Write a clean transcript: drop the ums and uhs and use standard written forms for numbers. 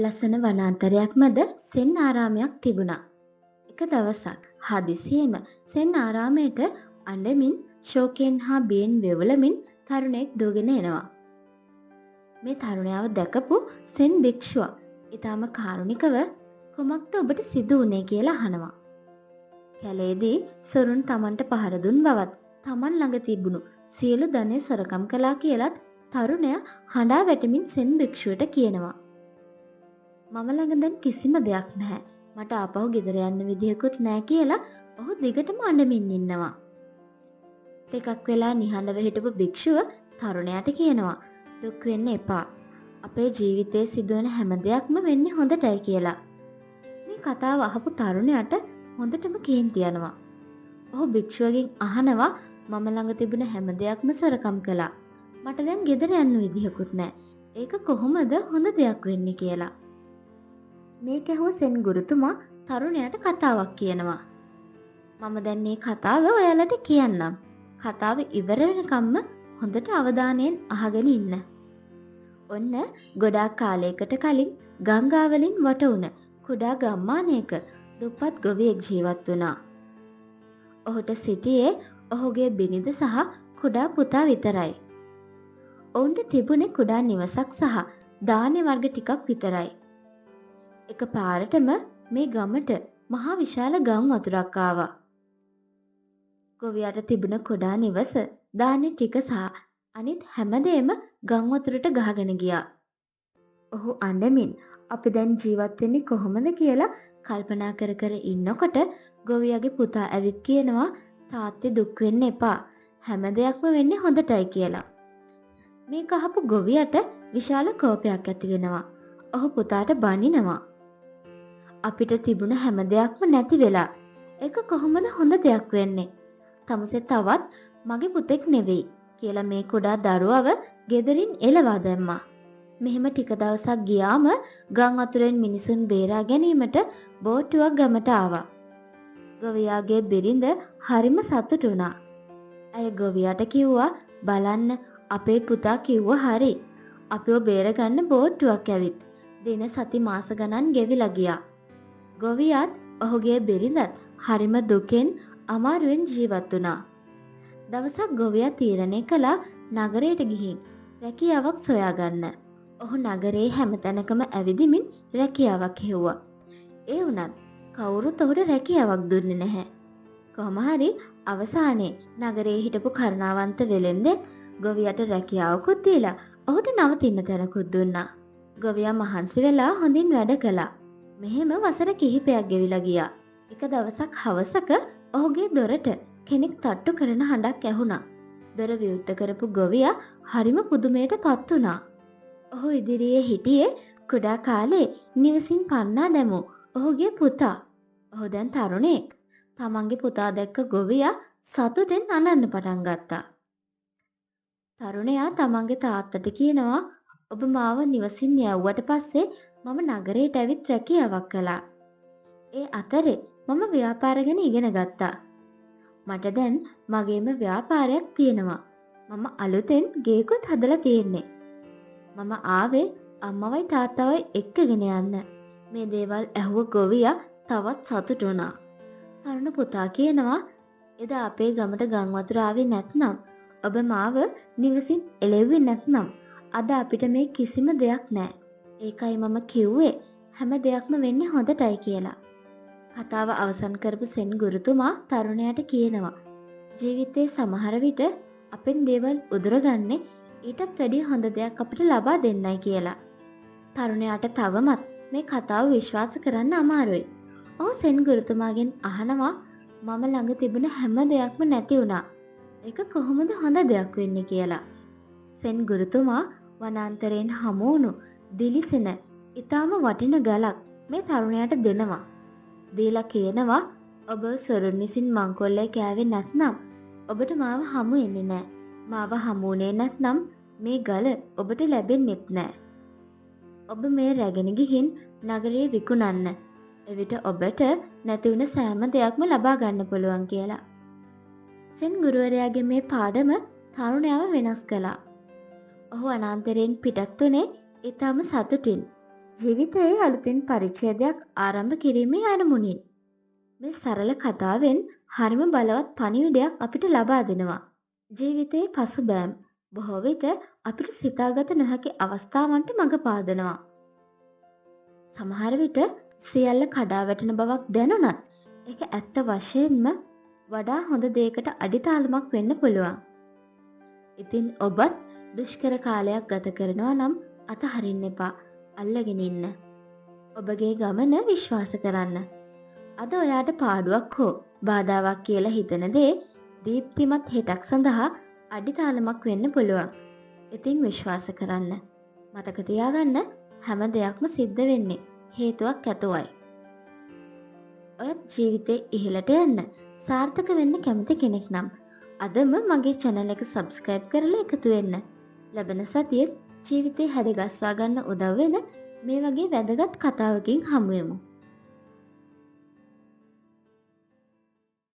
ලස්සන වනාන්තරයක් මැද සෙන් ආරාමයක් තිබුණා. එක දවසක් හදිසියේම සෙන් ආරාමයට අඬමින් ශෝකයෙන් හා බියෙන් වෙවුලමින් තරුණයෙක් දුවගෙන එනවා. මේ තරුණයාව දැකපු සෙන් භික්ෂුව ඊටාම කාරුණිකව කුමක්ද ඔබට සිදු වුණේ කියලා අහනවා. කැලේදී සොරුන් Tamanට පහර දුන් බවත් Taman ළඟ තිබුණු සියලු ධනෙ සොරකම් කළා කියලත් තරුණයා හඬා වැටෙමින් සෙන් භික්ෂුවට කියනවා. මම ළඟ දැන් කිසිම දෙයක් නැහැ. මට ආපහු ගෙදර යන්න විදිහකුත් නැහැ කියලා ඔහු දිගටම අඬමින් ඉන්නවා. ටිකක් වෙලා නිහඬව හිටපු භික්ෂුව තරුණයාට කියනවා දුක් වෙන්න එපා. අපේ ජීවිතයේ සිදුවන හැම දෙයක්ම වෙන්නේ හොඳටයි කියලා. මේ කතාව අහපු තරුණයාට හොඳටම කේන්ති යනවා. ඔහු භික්ෂුවගෙන් අහනවා මම ළඟ තිබුණ හැම දෙයක්ම සොරකම් කළා. මට දැන් ගෙදර යන්න විදිහකුත් නැහැ. ඒක කොහොමද හොඳ දෙයක් වෙන්නේ කියලා. මේක ඇහුව සෙන් ගුරුතුමා තරුණයාට කතාවක් කියනවා. මම දැන් මේ කතාව ඔයාලට කියන්නම්. කතාව ඉවර වෙනකම්ම හොඳට අවධානයෙන් අහගෙන ඉන්න. ඔන්න ගොඩාක් කාලයකට කලින් ගංගාවලින් වට වුණ කුඩා ගම්මානයක දුප්පත් ගොවියෙක් ජීවත් වුණා. ඔහුට සිටියේ ඔහුගේ බිරිඳ සහ කුඩා පුතා විතරයි. ඔවුන්ට තිබුණේ කුඩා නිවසක් සහ ධාන්‍ය වර්ග ටිකක් විතරයි. එක පාරටම මේ ගමට මහා විශාල ගම් වතුරක් ආවා. ගොවියාට තිබුණ කුඩා නිවස, ධාන්‍ය ටික සහ අනිත් හැමදේම ගම් වතුරට ගහගෙන ගියා. ඔහු අඬමින් අපි දැන් ජීවත් වෙන්නේ කොහොමද කියලා කල්පනා කර කර ඉන්නකොට ගොවියාගේ පුතා ඇවිත් කියනවා තාත්තේ දුක් වෙන්න එපා. හැම දෙයක්ම වෙන්නේ හොඳටයි කියලා. මේක අහපු ගොවියට විශාල කෝපයක් ඇති වෙනවා. ඔහු පුතාට බනිනවා. අපිට තිබුණ හැම දෙයක්ම නැති වෙලා. ඒක කොහොමද හොඳ දෙයක් වෙන්නේ? තමුසේ තවත් මගේ පුතෙක් නෙවෙයි කියලා මේ කුඩා දරුවව ගෙදරින් එලවා දැම්මා. මෙහෙම ටික දවසක් ගියාම ගම් වතුරෙන් මිනිසුන් බේරා ගැනීමට බෝට්ටුවක් ගමට ආවා. ගොවියාගේ බිරිඳ හරිම සතුටු වුණා. ඇය ගොවියාට කිව්වා බලන්න අපේ පුතා කිව්ව හරි. අපිව බේරගන්න බෝට්ටුවක් ඇවිත්. දින සති මාස ගණන් ගෙවිලා ගියා. ගොවියාත් ඔහුගේ බිරිඳත් හරිම දුකෙන් අමාරුවෙන් ජීවත් වුණා. දවසක් ගොවියා තීරණය කළා නගරයට ගිහින් රැකියාවක් සොයාගන්න. ඔහු නගරේ හැමතැනකම ඇවිදිමින් රැකියාවක් හෙව්වා. ඒ වුණත් කවුරුත් ඔහුට රැකියාවක් දුන්නේ නැහැ. කොහොම හරි අවසානයේ නගරේ හිටපු කරුණාවන්ත වෙළෙන්දෙක් ගොවියට රැකියාවකුත් දීලා ඔහුට නවතින්න තැනකුත් දුන්නා. ගොවියා මහන්සි වෙලා හොඳින් වැඩ කළා. මෙහෙම වසර කිහිපයක් ගෙවිලා ගියා. එක දවසක් හවසක ඔහුගේ දොරට කෙනෙක් තට්ටු කරන හඬක් ඇහුණා. දොර විවෘත කරපු ගොවියා හරිම පුදුමයට පත් වුණා. ඔහු ඉදිරියේ හිටියේ කුඩා කාලේ නිවසින් පන්නා දැමූ ඔහුගේ පුතා. ඔහු දැන් තරුණයෙක්. තමන්ගේ පුතා දැක්ක ගොවියා සතුටෙන් අනන්න පටන් ගත්තා. තරුණයා තමන්ගේ තාත්තට කියනවා ඔබ මාව නිවසින් යවුවට පස්සේ මම නගරයට ඇවිත් රැකියාවක් කළා. ඒ අතරේ මම ව්‍යාපාර ගැන ඉගෙන ගත්තා. මට දැන් මගේම ව්‍යාපාරයක් තියෙනවා. මම අලුතෙන් ගේකුත් හදලා තියෙන්නේ. මම ආවේ අම්මවයි තාත්තවයි එක්කගෙන යන්න. මේ දේවල් ඇහුව ගොවියා තවත් සතුටු වුණා. තරුණ පුතා කියනවා එදා අපේ ගමට ගම් වතුර ආවේ නැත්නම් ඔබ මාව නිවසින් එළෙව්වේ නැත්නම් අද අපිට මේ කිසිම දෙයක් නැහැ. ඒකයි මම කිව්වේ හැම දෙයක්ම වෙන්නේ හොඳටයි කියලා. කතාව අවසන් කරපු සෙන් ගුරුතුමා තරුණයාට කියනවා ජීවිතේ සමහර විට අපෙන් දේවල් උදුරගන්නේ ඊටත් වැඩිය හොඳ දෙයක් අපිට ලබා දෙන්නයි කියලා. තරුණයාට තවමත් මේ කතාව විශ්වාස කරන්න අමාරුයි. ඔහු සෙන් ගුරුතුමාගෙන් අහනවා මම ළඟ තිබුණ හැම දෙයක්ම නැති වුණා. ඒක කොහොමද හොඳ දෙයක් වෙන්නේ කියලා. සෙන් ගුරුතුමා වනාන්තරයෙන් හමු වුණු දිලිසෙන ඊටාම වටින ගලක් මේ තරුණයාට දෙනවා. දීලා කියනවා ඔබ සොරුන් විසින් මංකොල්ලේ කෑවේ නැත්නම් ඔබට මාව හමු වෙන්නේ නැහැ. මාව හමුුනේ නැත්නම් මේ ගල ඔබට ලැබෙන්නෙත් නැහැ. ඔබ මේ රැගෙන ගිහින් නගරේ විකුණන්න. එවිට ඔබට නැති වුණ සෑම දෙයක්ම ලබා ගන්න පුළුවන් කියලා. සෙන් ගුරුවරයාගේ මේ පාඩම තරුණයාව වෙනස් කළා. ඔහු අනාන්තරයෙන් පිටත් වුණේ ඊටම සතුටින්. ජීවිතයේ අලුතින් පරිච්ඡේදයක් ආරම්භ කිරීමේ අරමුණින්. මේ සරල කතාවෙන් හරිම බලවත් පණිවිඩයක් අපිට ලබා දෙනවා. ජීවිතයේ පසුබෑම් බොහෝ විට අපිට සිතාගත නොහැකි අවස්ථාවන්ට මඟ පාදනවා. සමහර විට සියල්ල කඩා වැටෙන බවක් දැනුණත් ඒක ඇත්ත වශයෙන්ම වඩා හොඳ දෙයකට අඩිතාලමක් වෙන්න පුළුවන්. ඉතින් ඔබත් දුෂ්කර කාලයක් ගත කරනවා නම් අතහරින්න එපා. අල්ලගෙන ඉන්න. ඔබගේ ගමන විශ්වාස කරන්න. අද ඔයාට පාඩුවක් හෝ බාධාවක් කියලා හිතන දේ දීප්තිමත් හෙටක් සඳහා අඩිතාලමක් වෙන්න පුළුවන්. ඉතින් විශ්වාස කරන්න. මතක තියාගන්න හැම දෙයක්ම සිද්ධ වෙන්නේ හේතුවක් ඇතුවයි. ඔයත් ජීවිතේ ඉහළට යන්න සාර්ථක වෙන්න කැමති කෙනෙක් නම් අදම මගේ channel එක subscribe කරලා එකතු වෙන්න. ලැබෙන සතියේ ජීවිතේ හැඩගස්වා ගන්න උදව් වෙන මේ වගේ වැදගත් කතාවකින් හමු වෙමු.